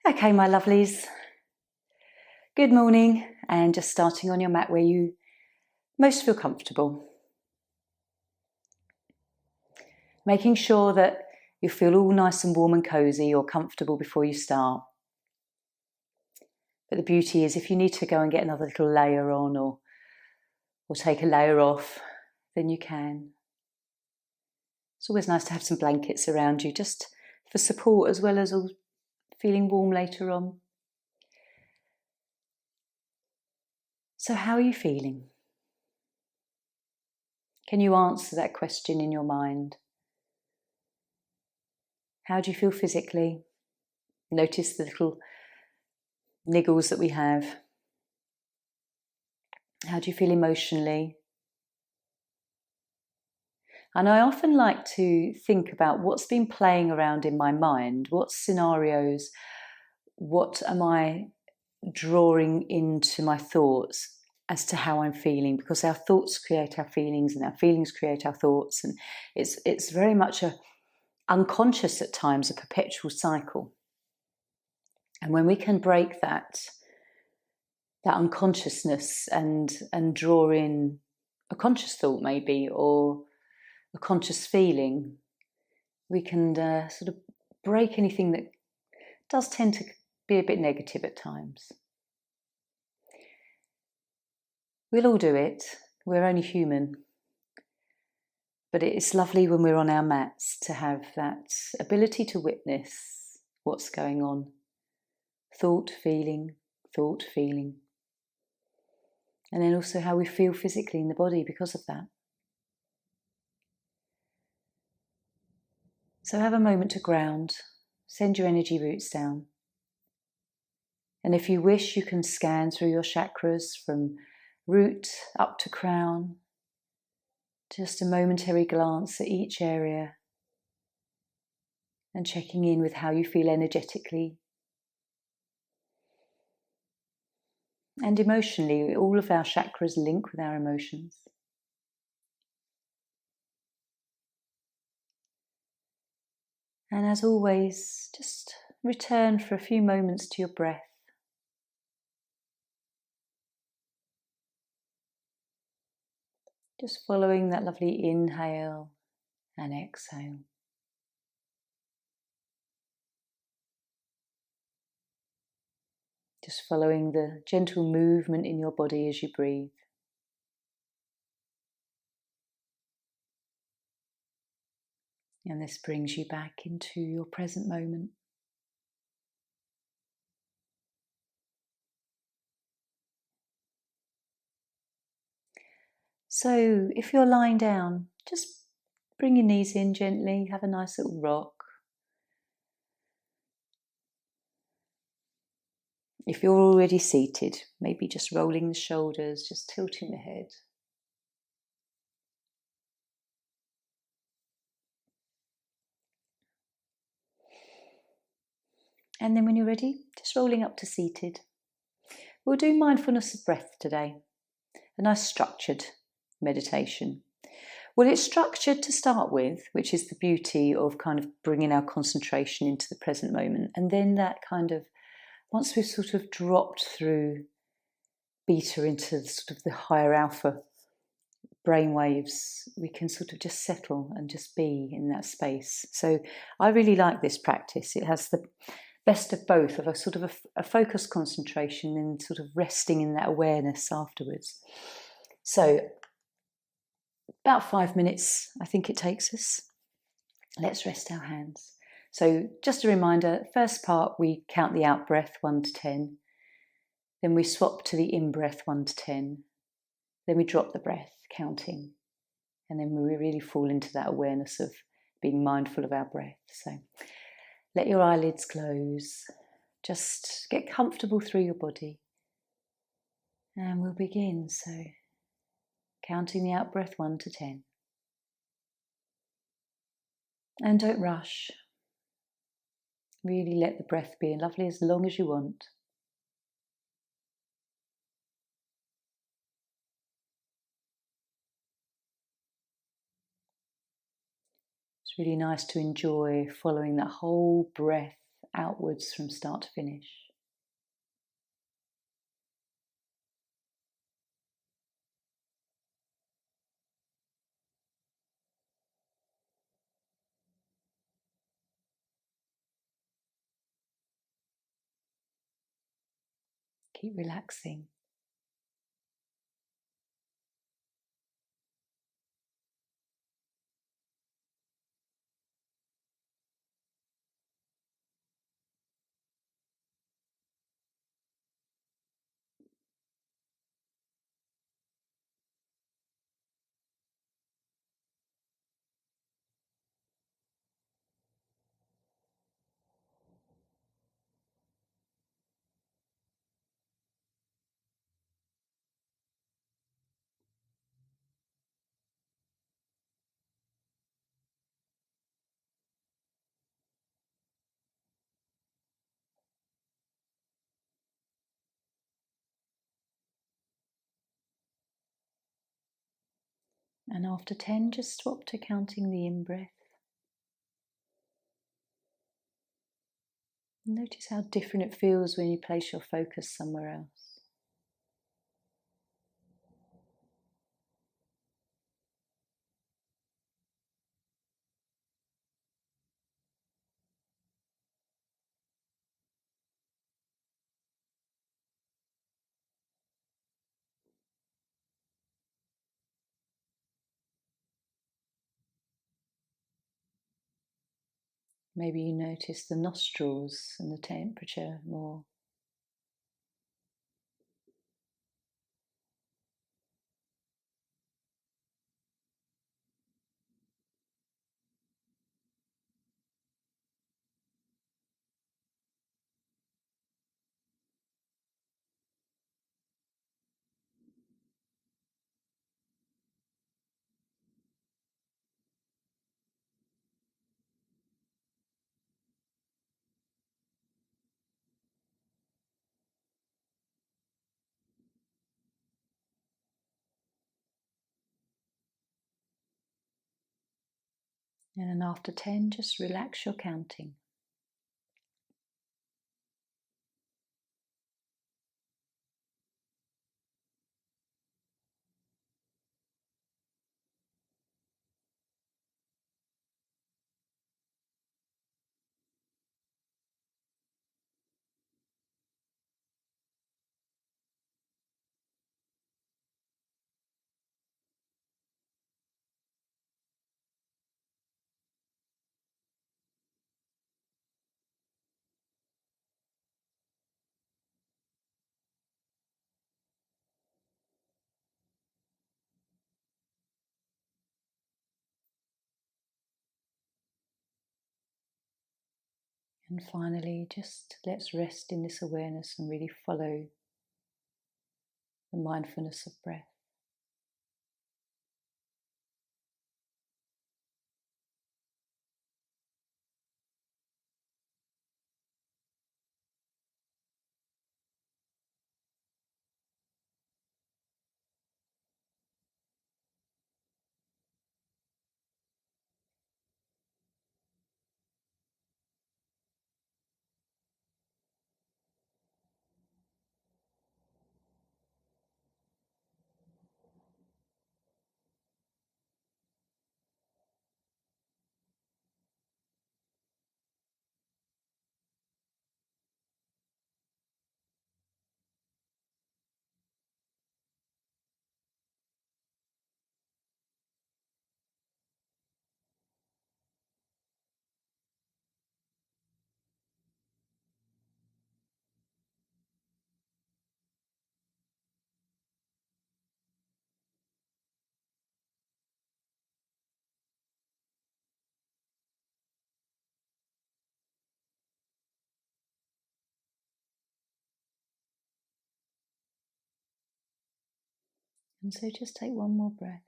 Okay, my lovelies. Good morning, and just starting on your mat where you most feel comfortable. Making sure that you feel all nice and warm and cozy or comfortable before you start. But the beauty is if you need to go and get another little layer on or take a layer off, then you can. It's always nice to have some blankets around you just for support as well as all feeling warm later on. So how are you feeling? Can you answer that question in your mind? How do you feel physically? Notice the little niggles that we have. How do you feel emotionally? And I often like to think about what's been playing around in my mind, what scenarios, what am I drawing into my thoughts as to how I'm feeling, because our thoughts create our feelings and our feelings create our thoughts, and it's very much a unconscious at times, a perpetual cycle. And when we can break that unconsciousness and draw in a conscious thought maybe, or a conscious feeling, we can sort of break anything that does tend to be a bit negative at times. We'll all do it. We're only human. But it's lovely when we're on our mats to have that ability to witness what's going on. Thought, feeling. And then also how we feel physically in the body because of that. So have a moment to ground, send your energy roots down. And if you wish, you can scan through your chakras from root up to crown. Just a momentary glance at each area and checking in with how you feel energetically. And emotionally, all of our chakras link with our emotions. And as always, just return for a few moments to your breath. Just following that lovely inhale and exhale. Just following the gentle movement in your body as you breathe. And this brings you back into your present moment. So if you're lying down, just bring your knees in gently, have a nice little rock. If you're already seated, maybe just rolling the shoulders, just tilting the head. And then when you're ready, just rolling up to seated. We'll do mindfulness of breath today, a nice structured meditation. Well, it's structured to start with, which is the beauty of kind of bringing our concentration into the present moment. And then that kind of, once we've sort of dropped through beta into sort of the higher alpha brain waves, we can sort of just settle and just be in that space. So I really like this practice. It has the best of both, of a sort of a focused concentration and sort of resting in that awareness afterwards. So about 5 minutes, I think it takes us. Let's rest our hands. So just a reminder, first part, we count the out breath 1 to 10. Then we swap to the in breath 1 to 10. Then we drop the breath, counting. And then we really fall into that awareness of being mindful of our breath. So let your eyelids close. Just get comfortable through your body. And we'll begin. So counting the out breath 1 to 10. And don't rush. Really let the breath be lovely as long as you want. It's really nice to enjoy following that whole breath outwards from start to finish. Keep relaxing. And after 10, just swap to counting the in-breath. Notice how different it feels when you place your focus somewhere else. Maybe you notice the nostrils and the temperature more. And then after 10, just relax your counting. And finally, just let's rest in this awareness and really follow the mindfulness of breath. And so just take one more breath.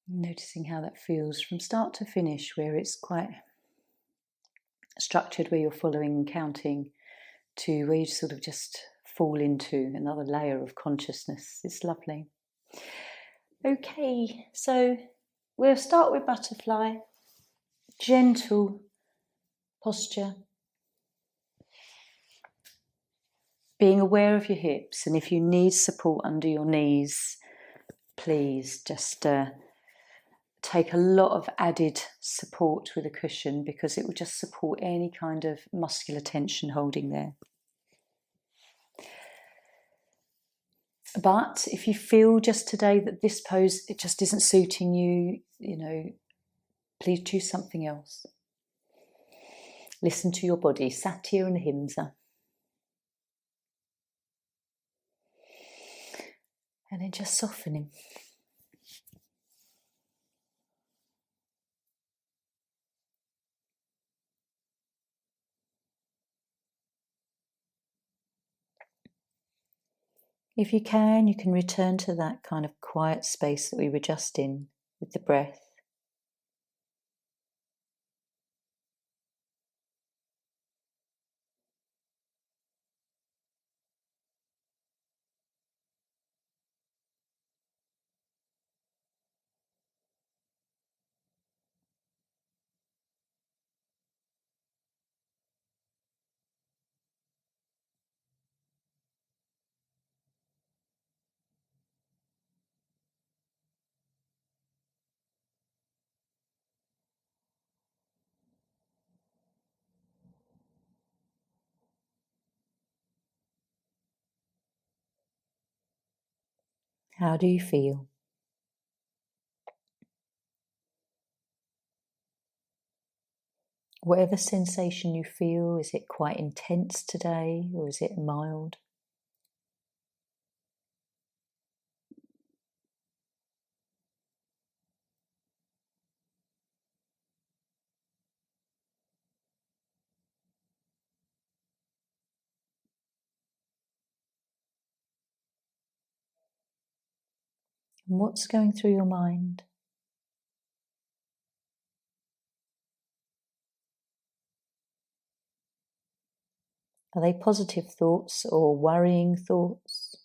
Noticing how that feels from start to finish, where it's quite structured, where you're following and counting, to where you sort of just fall into another layer of consciousness. It's lovely. Okay, so we'll start with butterfly. gentle posture. Being aware of your hips, and if you need support under your knees, please just take a lot of added support with a cushion, because it will just support any kind of muscular tension holding there. But if you feel just today that this pose, it just isn't suiting you, please choose something else. Listen to your body, Satya and Ahimsa. And then just softening. If you can return to that kind of quiet space that we were just in with the breath. How do you feel? Whatever sensation you feel, is it quite intense today or is it mild? And what's going through your mind? Are they positive thoughts or worrying thoughts?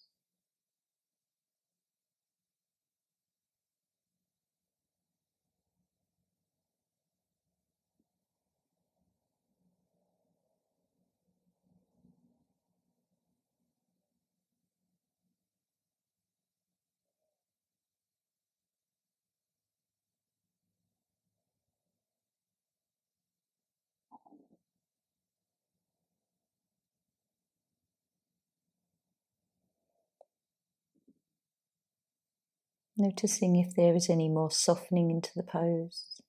Noticing if there is any more softening into the pose.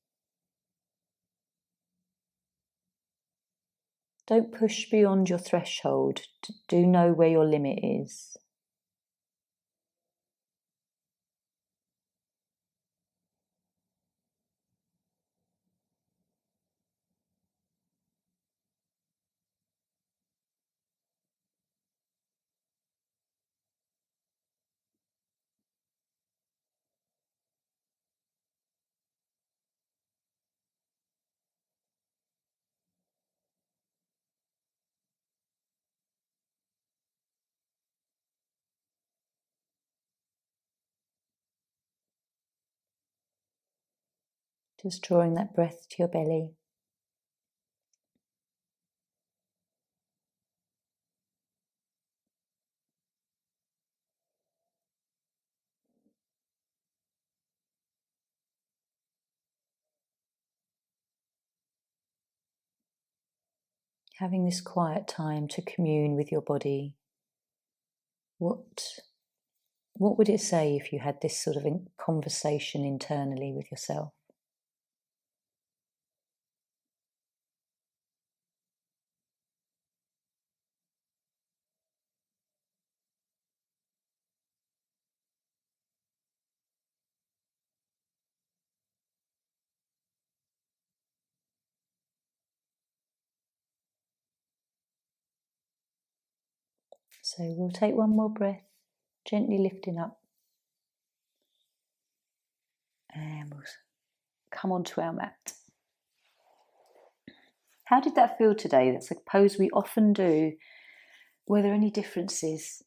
Don't push beyond your threshold. Do know where your limit is. Just drawing that breath to your belly. Having this quiet time to commune with your body. What would it say if you had this sort of conversation internally with yourself? So we'll take one more breath, gently lifting up. And we'll come onto our mat. How did that feel today? That's a pose we often do. Were there any differences?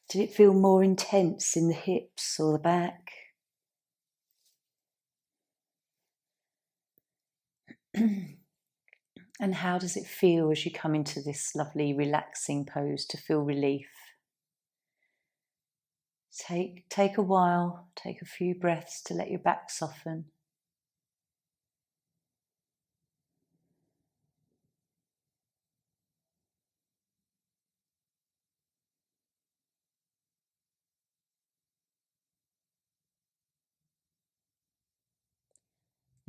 Did it feel more intense in the hips or the back? And how does it feel as you come into this lovely relaxing pose to feel relief? Take a while, take a few breaths to let your back soften.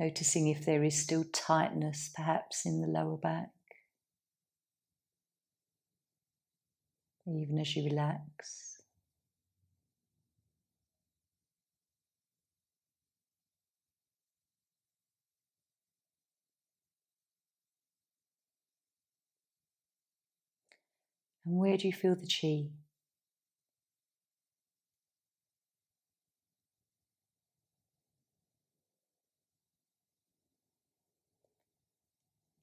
Noticing if there is still tightness, perhaps in the lower back, even as you relax. And where do you feel the chi?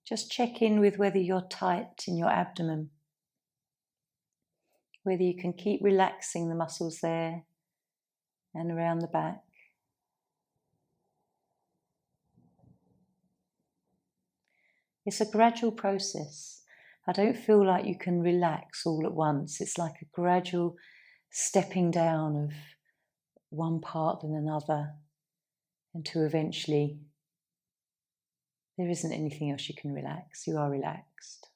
Just check in with whether you're tight in your abdomen, whether you can keep relaxing the muscles there and around the back. It's a gradual process. I don't feel like you can relax all at once. It's like a gradual stepping down of one part than another until eventually there isn't anything else you can relax. You are relaxed.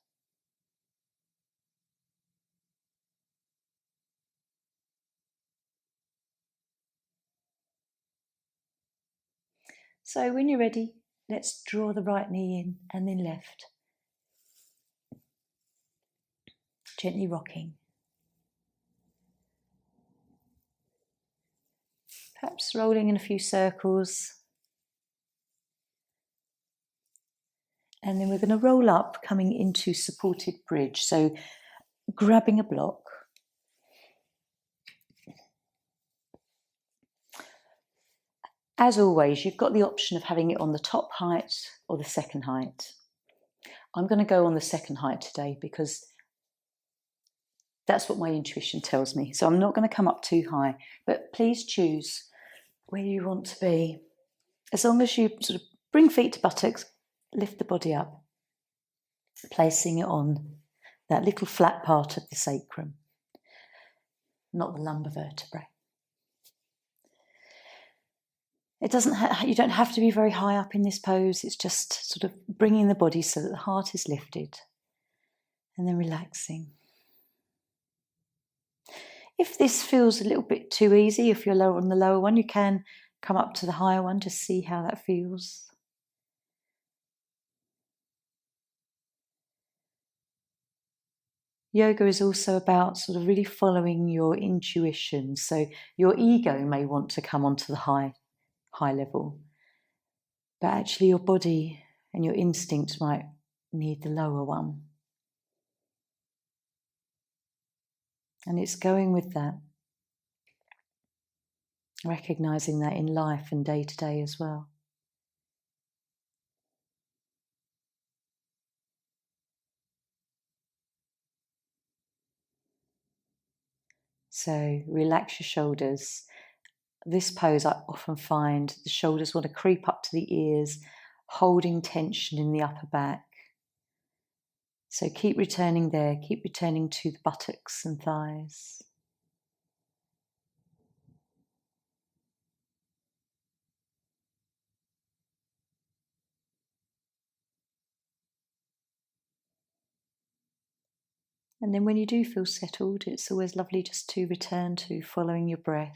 So when you're ready, let's draw the right knee in and then left. Gently rocking. Perhaps rolling in a few circles. And then we're going to roll up, coming into supported bridge. So grabbing a block. As always, you've got the option of having it on the top height or the second height. I'm going to go on the second height today because that's what my intuition tells me. So I'm not going to come up too high, but please choose where you want to be. As long as you sort of bring feet to buttocks, lift the body up, placing it on that little flat part of the sacrum, not the lumbar vertebrae. It doesn't. You don't have to be very high up in this pose. It's just sort of bringing the body so that the heart is lifted and then relaxing. If this feels a little bit too easy, if you're lower on the lower one, you can come up to the higher one to see how that feels. Yoga is also about sort of really following your intuition. So your ego may want to come onto the high level, but actually your body and your instinct might need the lower one. And it's going with that, recognizing that in life and day to day as well. So relax your shoulders. This pose, I often find the shoulders want to creep up to the ears, holding tension in the upper back. So keep returning there, keep returning to the buttocks and thighs. And then when you do feel settled, it's always lovely just to return to following your breath.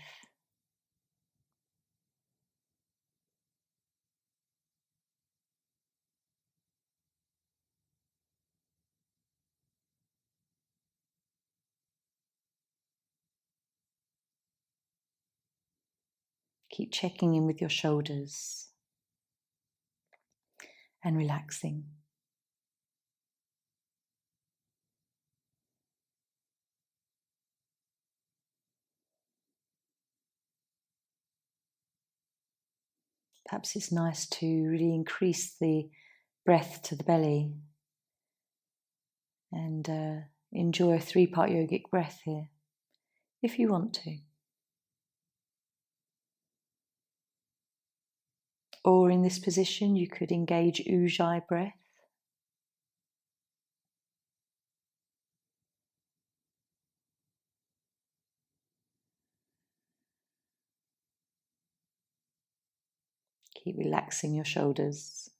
Keep checking in with your shoulders and relaxing. Perhaps it's nice to really increase the breath to the belly and enjoy a 3-part yogic breath here, if you want to. Or in this position, you could engage Ujjayi breath. Keep relaxing your shoulders.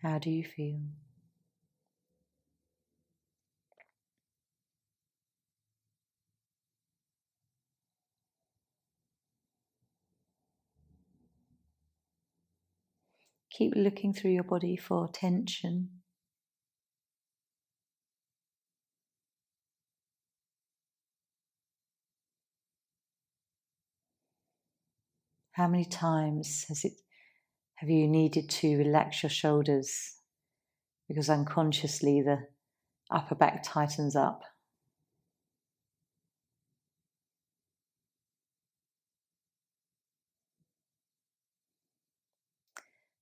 How do you feel? Keep looking through your body for tension. How many times have you needed to relax your shoulders because unconsciously the upper back tightens up?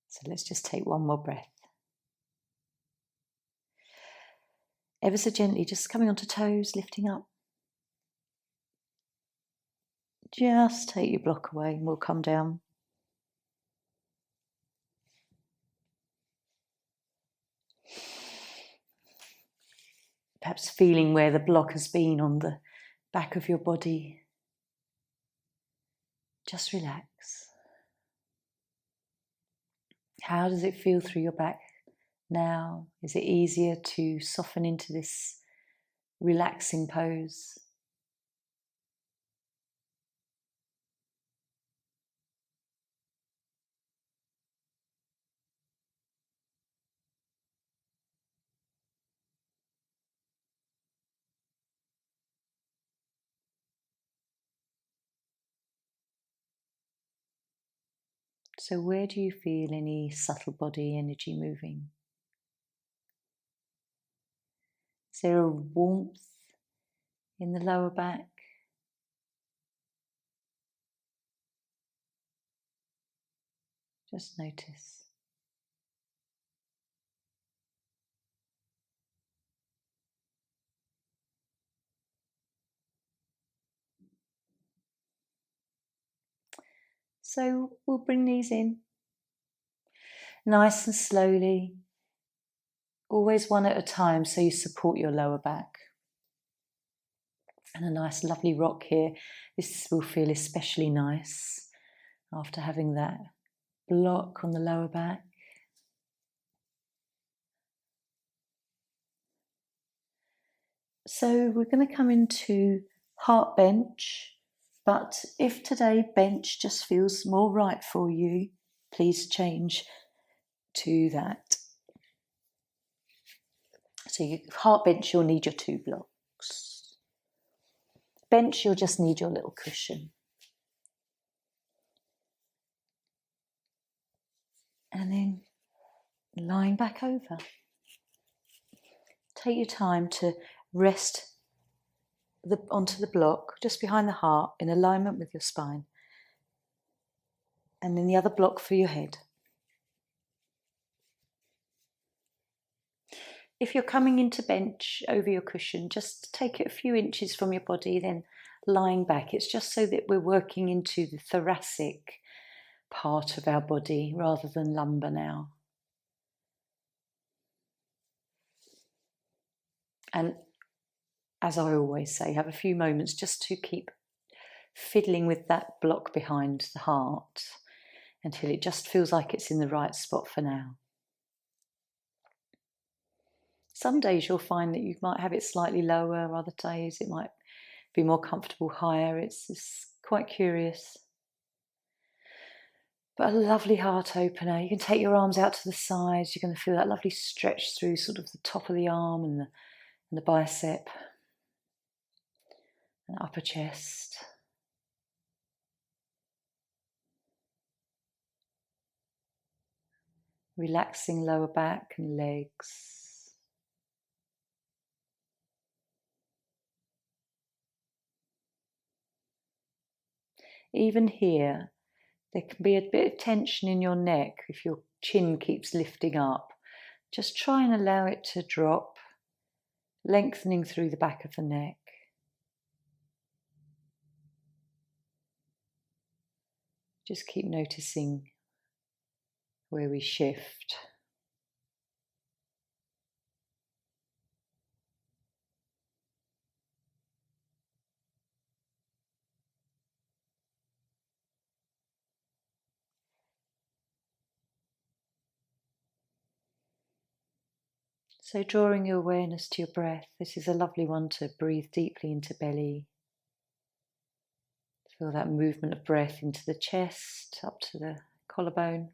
So let's just take one more breath. Ever so gently, just coming onto toes, lifting up. Just take your block away and we'll come down. Perhaps feeling where the block has been on the back of your body. Just relax. How does it feel through your back now? Is it easier to soften into this relaxing pose? So where do you feel any subtle body energy moving? Is there a warmth in the lower back? Just notice. So we'll bring these in nice and slowly, always one at a time, so you support your lower back. And a nice lovely rock here. This will feel especially nice after having that block on the lower back. So we're going to come into heart bench, but if today bench just feels more right for you, please change to that. So heart bench, you'll need your 2 blocks. Bench, you'll just need your little cushion. And then lying back over. Take your time to rest onto the block just behind the heart in alignment with your spine. And then the other block for your head. If you're coming into bench over your cushion, just take it a few inches from your body, then lying back. It's just so that we're working into the thoracic part of our body rather than lumbar now. And as I always say, have a few moments just to keep fiddling with that block behind the heart until it just feels like it's in the right spot for now. Some days you'll find that you might have it slightly lower, other days it might be more comfortable higher. It's quite curious. But a lovely heart opener. You can take your arms out to the sides. You're going to feel that lovely stretch through sort of the top of the arm and the bicep and upper chest. Relaxing lower back and legs. Even here, there can be a bit of tension in your neck if your chin keeps lifting up. Just try and allow it to drop, lengthening through the back of the neck. Just keep noticing where we shift. So drawing your awareness to your breath, this is a lovely one to breathe deeply into belly. Feel that movement of breath into the chest, up to the collarbone.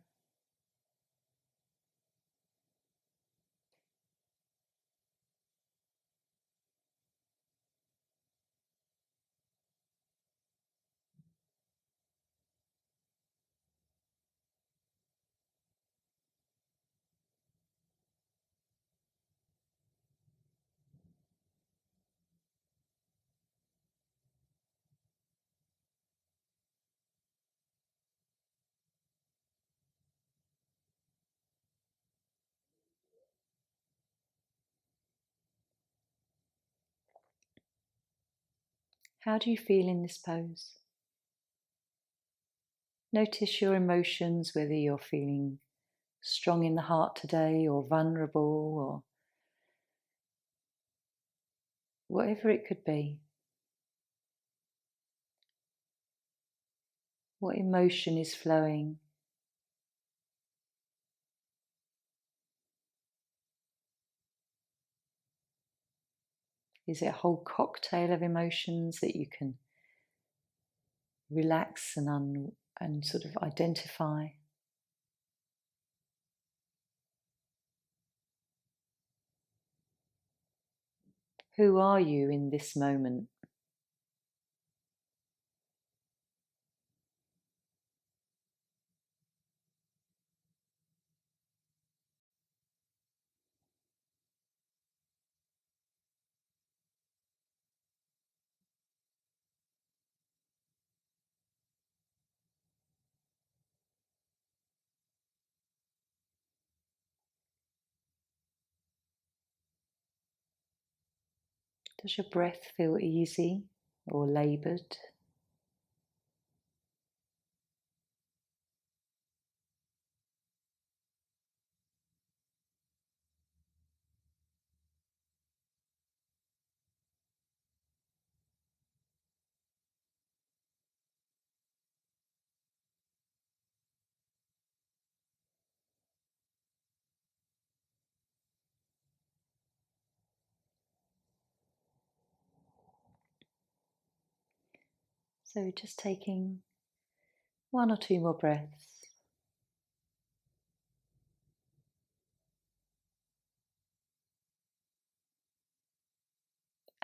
How do you feel in this pose? Notice your emotions, whether you're feeling strong in the heart today or vulnerable or whatever it could be. What emotion is flowing? Is it a whole cocktail of emotions that you can relax and sort of identify? Who are you in this moment? Does your breath feel easy or laboured? So just taking one or two more breaths.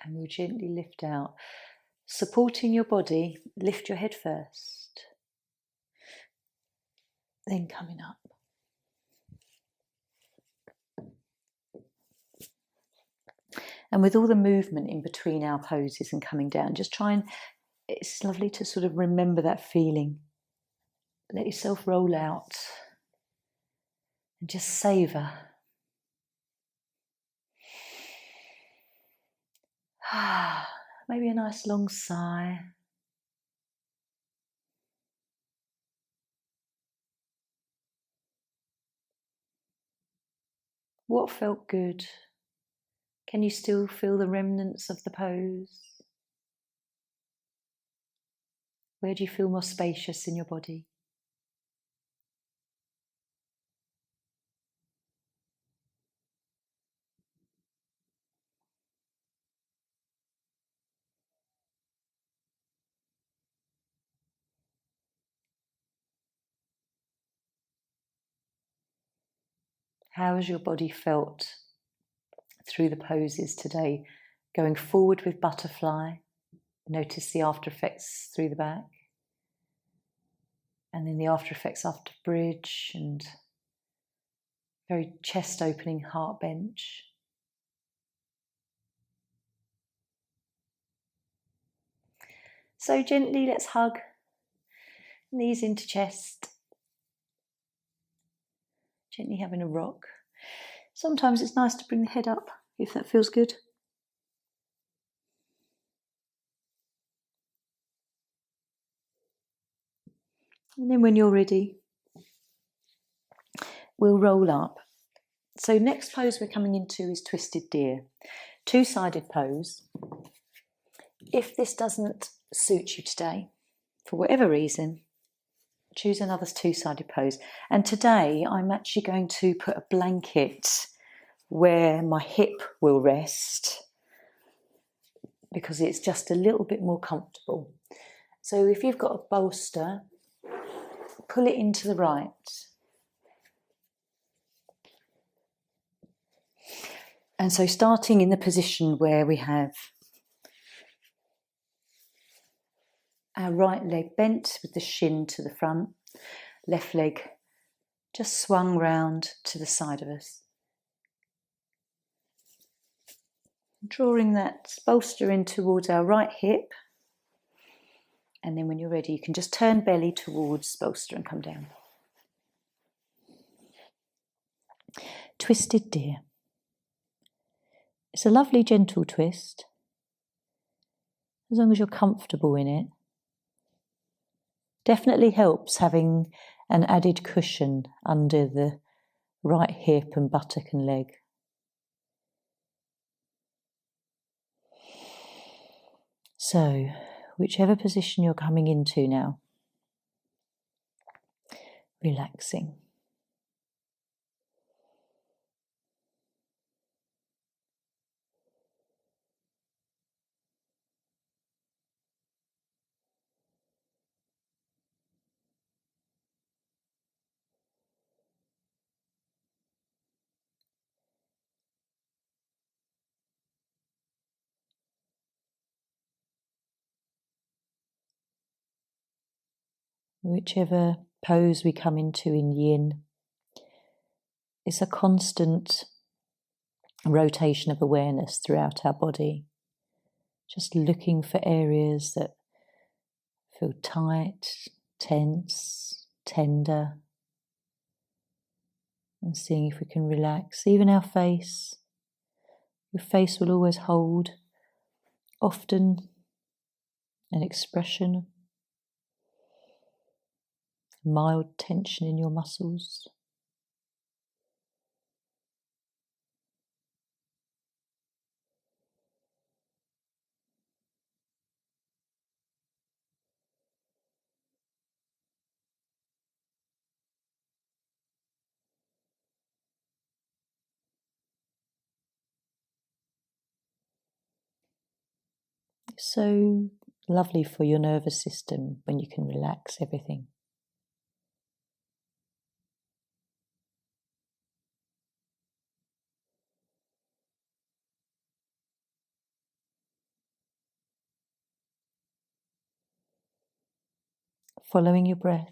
And we'll gently lift out. Supporting your body, lift your head first. Then coming up. And with all the movement in between our poses and coming down, just try and, it's lovely to sort of remember that feeling. Let yourself roll out and just savour. Maybe a nice long sigh. What felt good? Can you still feel the remnants of the pose? Where do you feel more spacious in your body? How has your body felt through the poses today? Going forward with butterfly, notice the after effects through the back, and then the after effects after bridge, and very chest opening heart bench. So gently let's hug, knees into chest, gently having a rock. Sometimes it's nice to bring the head up if that feels good. And then when you're ready, we'll roll up. So next pose we're coming into is twisted deer, two-sided pose. If this doesn't suit you today, for whatever reason, choose another two-sided pose. And today I'm actually going to put a blanket where my hip will rest because it's just a little bit more comfortable. So if you've got a bolster, pull it into the right. And so starting in the position where we have our right leg bent with the shin to the front, left leg just swung round to the side of us. Drawing that bolster in towards our right hip. And then when you're ready, you can just turn belly towards bolster and come down. Twisted deer. It's a lovely gentle twist, as long as you're comfortable in it. Definitely helps having an added cushion under the right hip and buttock and leg. So, whichever position you're coming into now, relaxing. Whichever pose we come into in yin, it's a constant rotation of awareness throughout our body, just looking for areas that feel tight, tense, tender, and seeing if we can relax. Even our face, your face will always hold often an expression, mild tension in your muscles. It's so lovely for your nervous system when you can relax everything. Following your breath.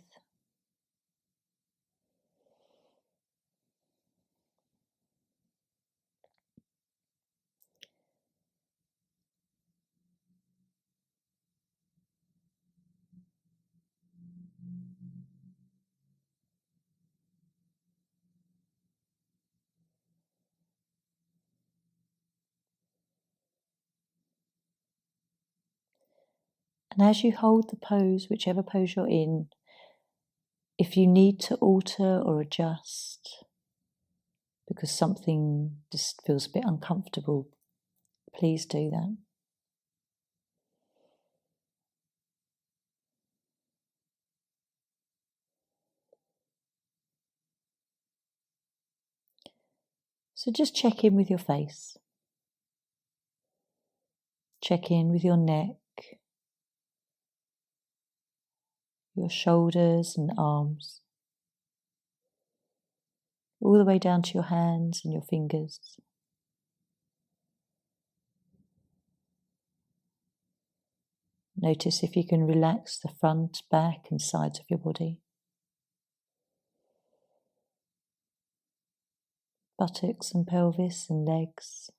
And as you hold the pose, whichever pose you're in, if you need to alter or adjust because something just feels a bit uncomfortable, please do that. So just check in with your face. Check in with your neck, your shoulders and arms. all the way down to your hands and your fingers. Notice if you can relax the front, back and sides of your body. Buttocks and pelvis and legs.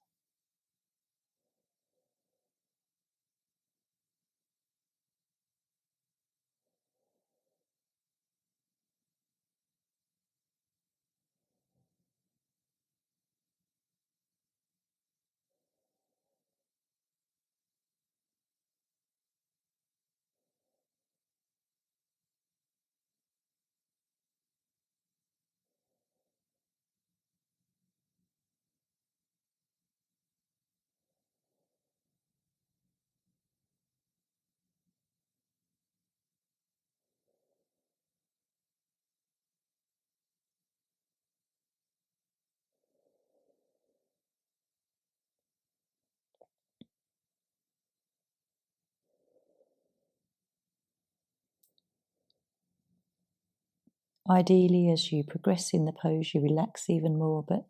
Ideally, as you progress in the pose, you relax even more, but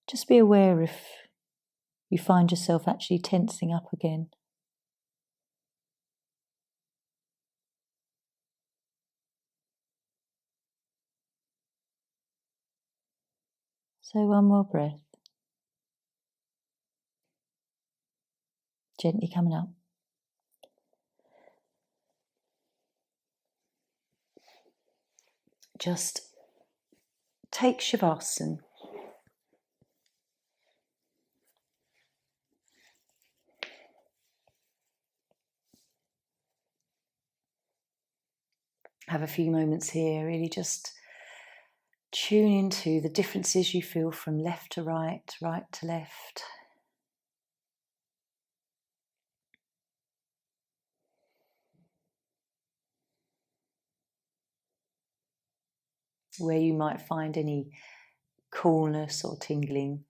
just be aware if you find yourself actually tensing up again. So one more breath. Gently coming up. Just take Shavasana. Have a few moments here, really just tune into the differences you feel from left to right, right to left. Where you might find any coolness or tingling.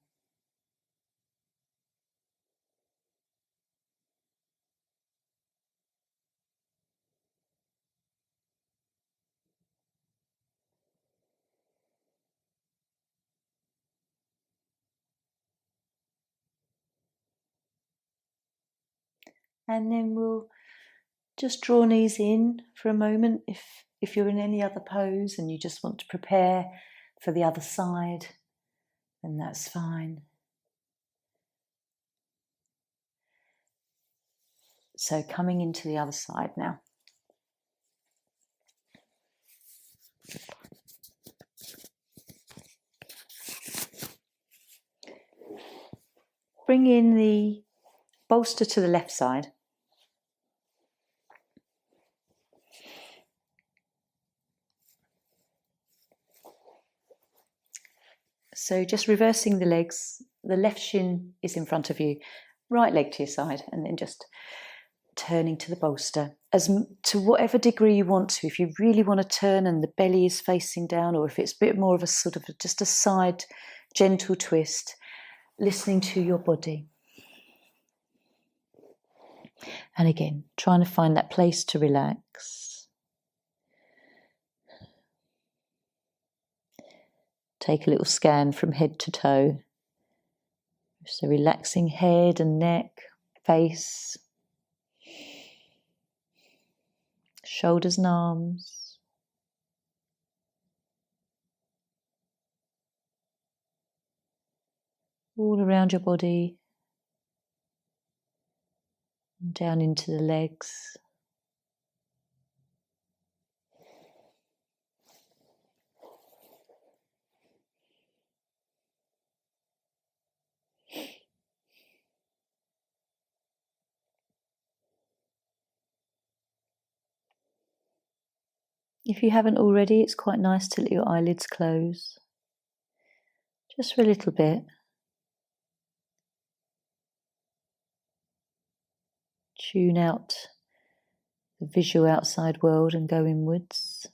And then we'll just draw knees in for a moment if you're in any other pose and you just want to prepare for the other side, then that's fine. So coming into the other side now. Bring in the bolster to the left side. So just reversing the legs, the left shin is in front of you, right leg to your side, and then just turning to the bolster as to whatever degree you want to. If you really want to turn and the belly is facing down, or if it's a bit more of a sort of just a side gentle twist, listening to your body. And again, trying to find that place to relax. Take a little scan from head to toe. So relaxing head and neck, face, shoulders and arms. All around your body. Down into the legs. If you haven't already, it's quite nice to let your eyelids close. Just for a little bit. Tune out the visual outside world and go inwards.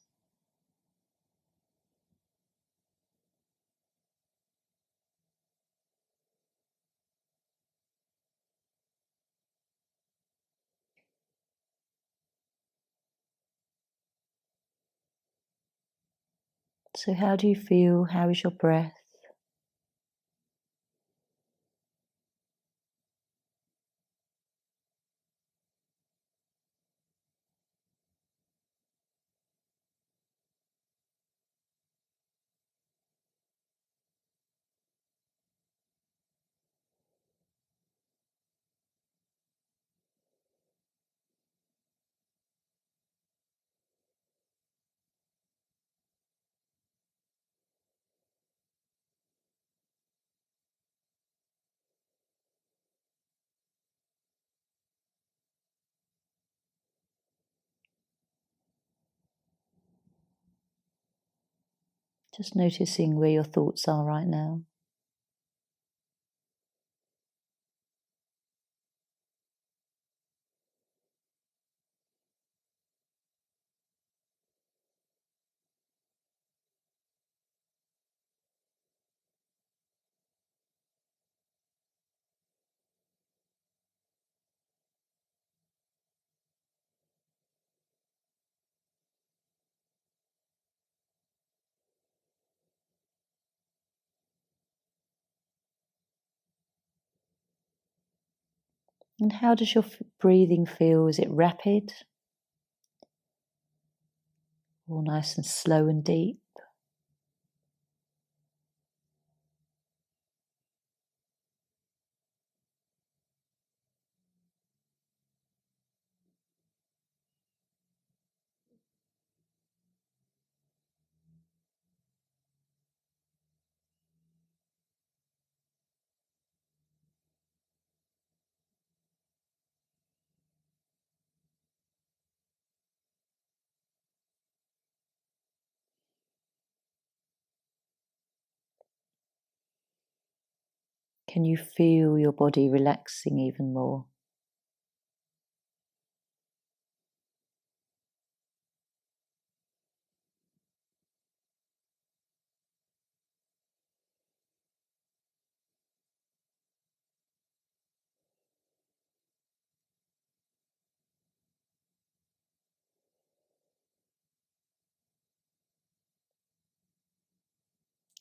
So how do you feel? How is your breath? Just noticing where your thoughts are right now. And how does your breathing feel? Is it rapid? Or nice and slow and deep? Can you feel your body relaxing even more?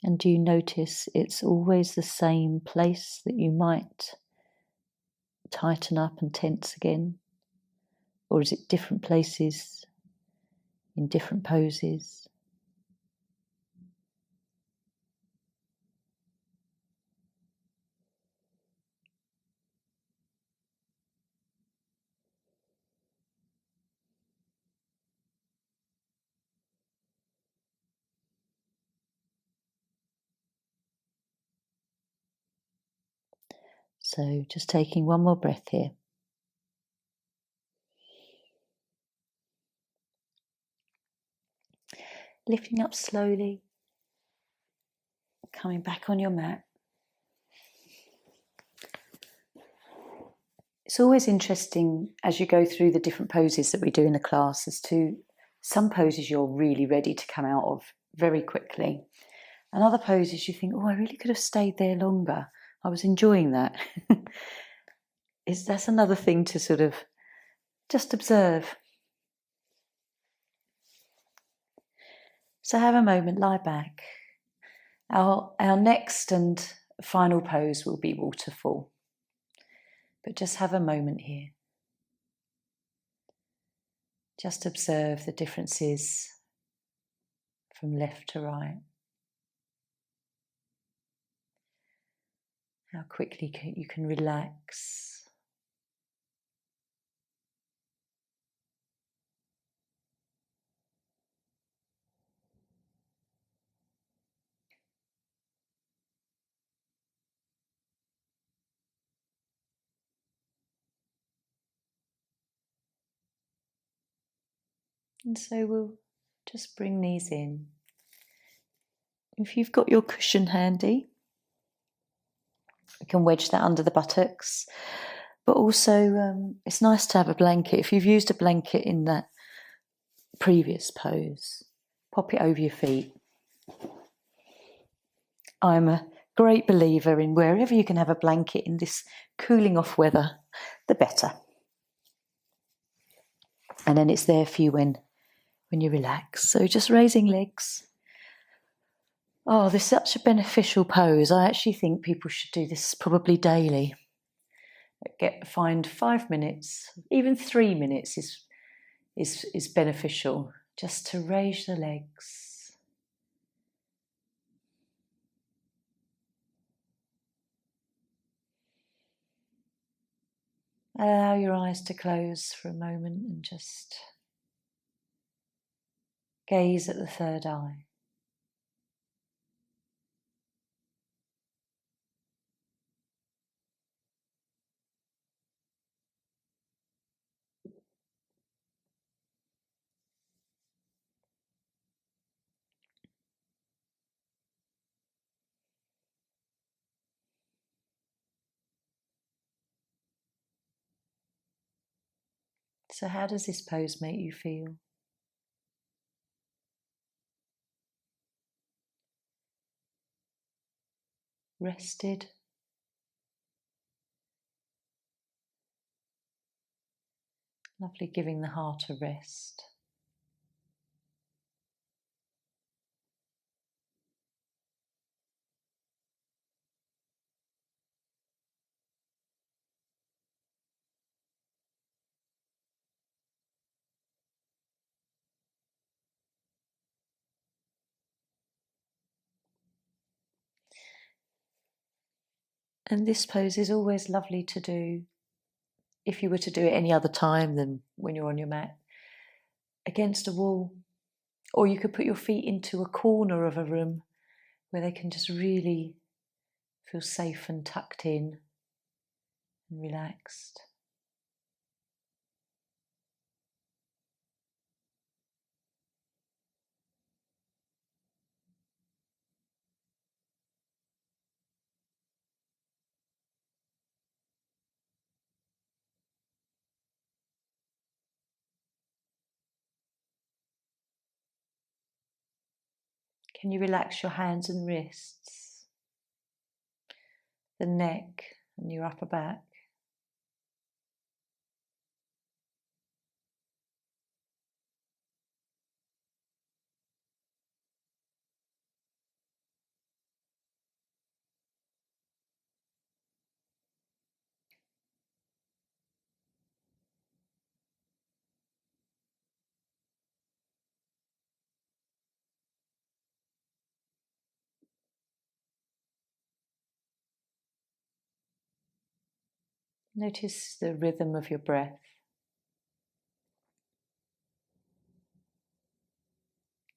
And do you notice it's always the same place that you might tighten up and tense again? Or is it different places in different poses? So just taking one more breath here. Lifting up slowly, coming back on your mat. It's always interesting as you go through the different poses that we do in the class as to some poses you're really ready to come out of very quickly. And other poses you think, oh, I really could have stayed there longer. I was enjoying that. That's another thing to sort of just observe. So have a moment, lie back. Our next and final pose will be waterfall. But just have a moment here. Just observe the differences from left to right. How quickly you can relax. And so we'll just bring these in. If you've got your cushion handy, you can wedge that under the buttocks. But also, it's nice to have a blanket. If you've used a blanket in that previous pose, pop it over your feet. I'm a great believer in wherever you can have a blanket in this cooling off weather, the better. And then it's there for you when you relax. So just raising legs, Oh, this is such a beneficial pose. I actually think people should do this probably daily. Find 5 minutes, even 3 minutes is beneficial, just to raise the legs. Allow your eyes to close for a moment and just gaze at the third eye. So how does this pose make you feel? Rested? Lovely, giving the heart a rest. And this pose is always lovely to do if you were to do it any other time than when you're on your mat, against a wall. Or you could put your feet into a corner of a room where they can just really feel safe and tucked in and relaxed. Can you relax your hands and wrists, the neck and your upper back? Notice the rhythm of your breath.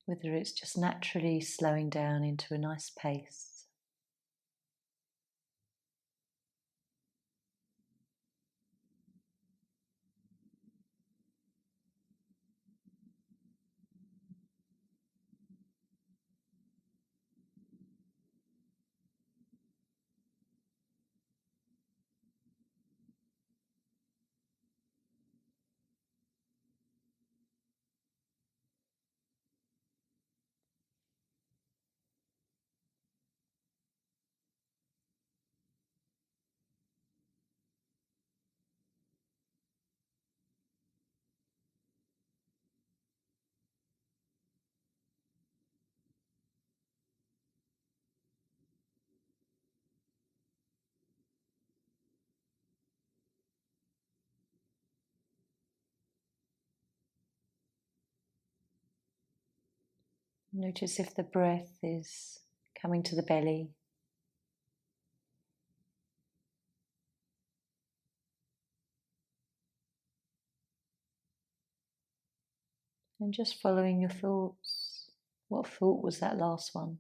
Whether it's just naturally slowing down into a nice pace. Notice if the breath is coming to the belly. And just following your thoughts. What thought was that last one?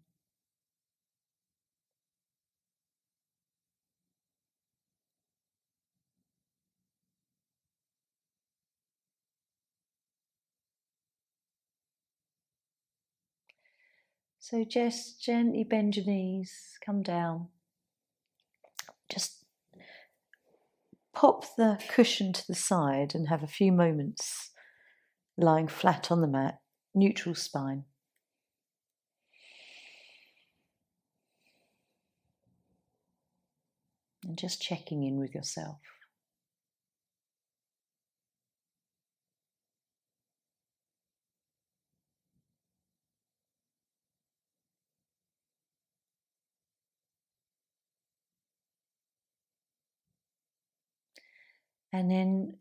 So just gently bend your knees, come down. Just pop the cushion to the side and have a few moments lying flat on the mat, neutral spine. And just checking in with yourself. And then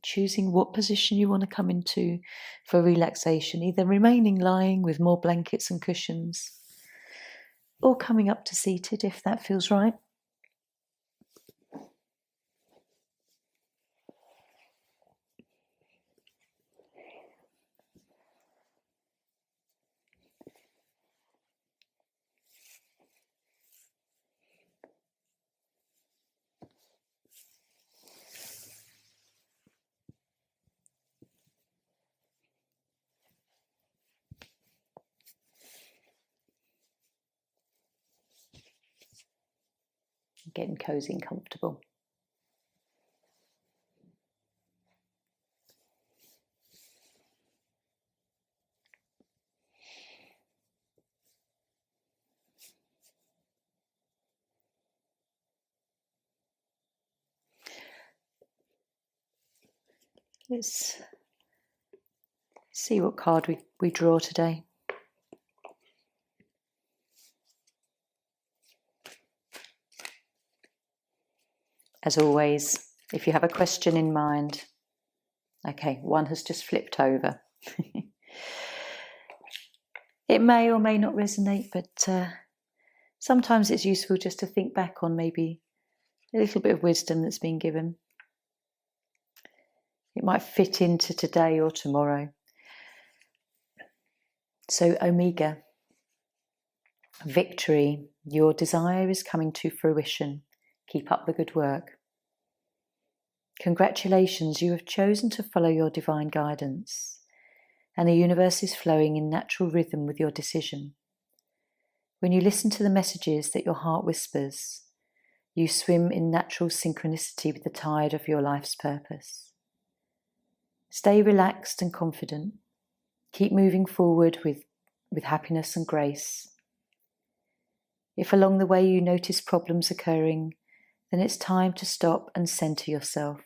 choosing what position you want to come into for relaxation, either remaining lying with more blankets and cushions or coming up to seated if that feels right. Getting cozy and comfortable. Let's see what card we draw today. As always, if you have a question in mind, okay, one has just flipped over. It may or may not resonate, but sometimes it's useful just to think back on maybe a little bit of wisdom that's been given. It might fit into today or tomorrow. So, Omega, victory, your desire is coming to fruition. Keep up the good work. Congratulations, you have chosen to follow your divine guidance, and the universe is flowing in natural rhythm with your decision. When you listen to the messages that your heart whispers, you swim in natural synchronicity with the tide of your life's purpose. Stay relaxed and confident. Keep moving forward with happiness and grace. If along the way you notice problems occurring, then it's time to stop and center yourself.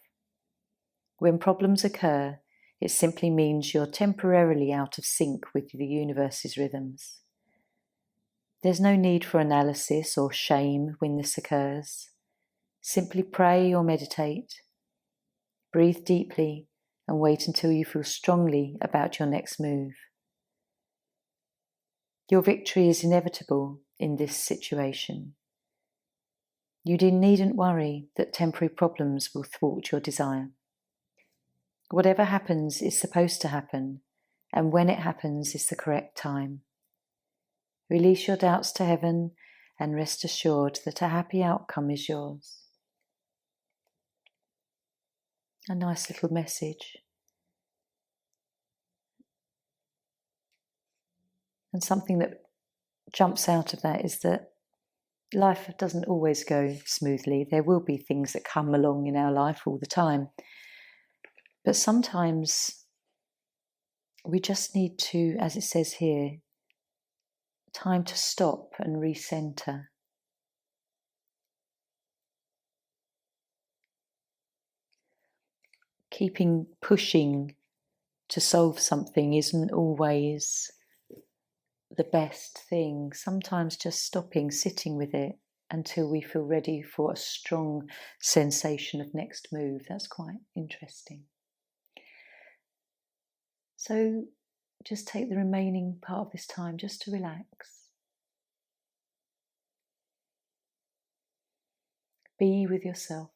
When problems occur, it simply means you're temporarily out of sync with the universe's rhythms. There's no need for analysis or shame when this occurs. Simply pray or meditate. Breathe deeply and wait until you feel strongly about your next move. Your victory is inevitable in this situation. You needn't worry that temporary problems will thwart your desire. Whatever happens is supposed to happen, and when it happens is the correct time. Release your doubts to heaven and rest assured that a happy outcome is yours. A nice little message. And something that jumps out of that is that life doesn't always go smoothly. There will be things that come along in our life all the time. But sometimes we just need to, as it says here, time to stop and recenter. Pushing to solve something isn't always the best thing. Sometimes just stopping, sitting with it until we feel ready for a strong sensation of next move. That's quite interesting. So just take the remaining part of this time just to relax. Be with yourself.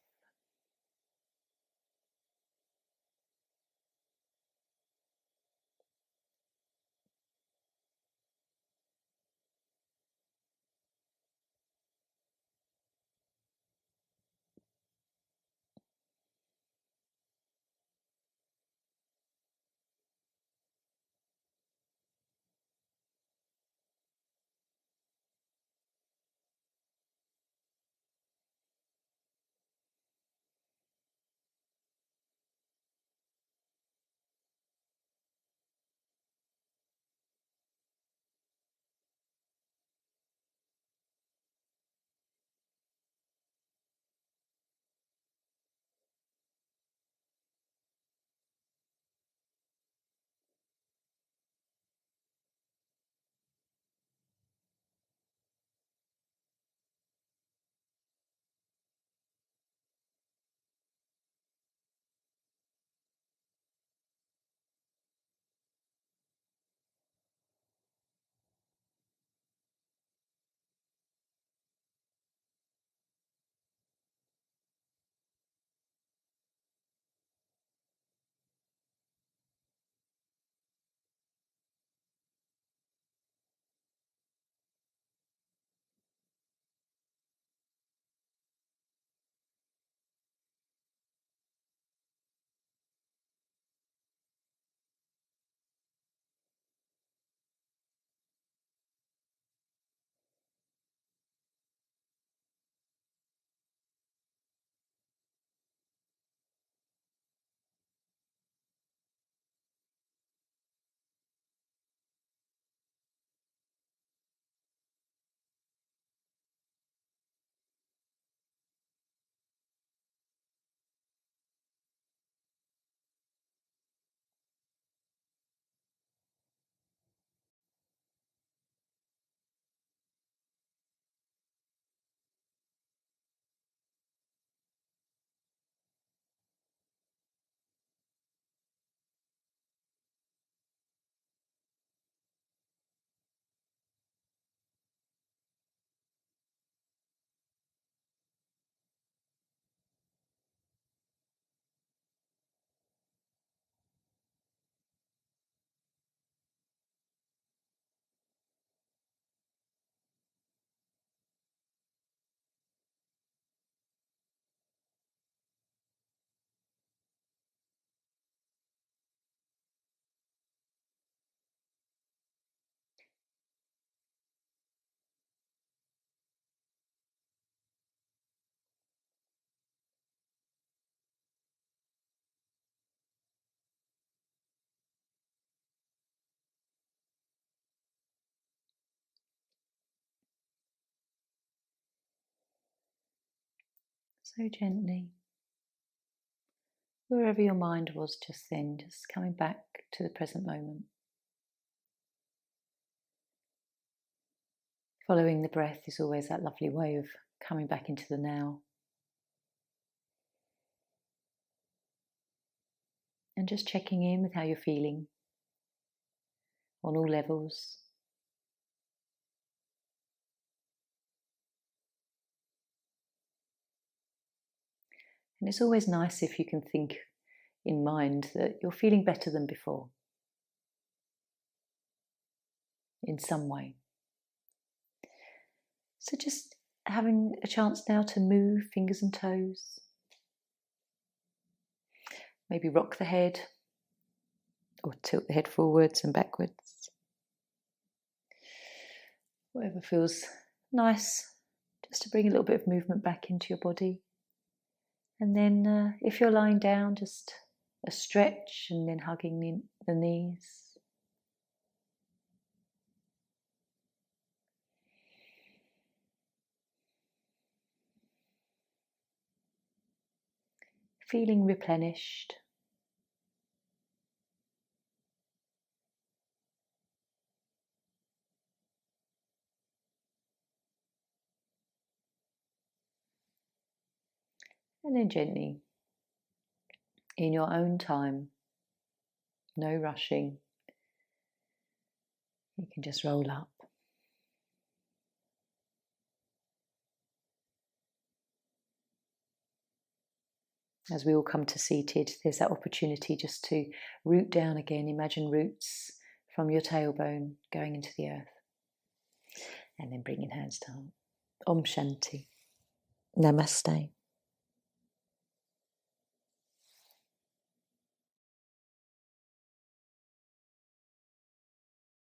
So gently, wherever your mind was just then, just coming back to the present moment. Following the breath is always that lovely way of coming back into the now. And just checking in with how you're feeling on all levels. And it's always nice if you can think in mind that you're feeling better than before, in some way. So just having a chance now to move fingers and toes. Maybe rock the head or tilt the head forwards and backwards. Whatever feels nice, just to bring a little bit of movement back into your body. And then if you're lying down, just a stretch and then hugging the knees. Feeling replenished. And then gently, in your own time, no rushing, you can just roll up. As we all come to seated, there's that opportunity just to root down again. Imagine roots from your tailbone going into the earth. And then bringing hands down. Om Shanti. Namaste.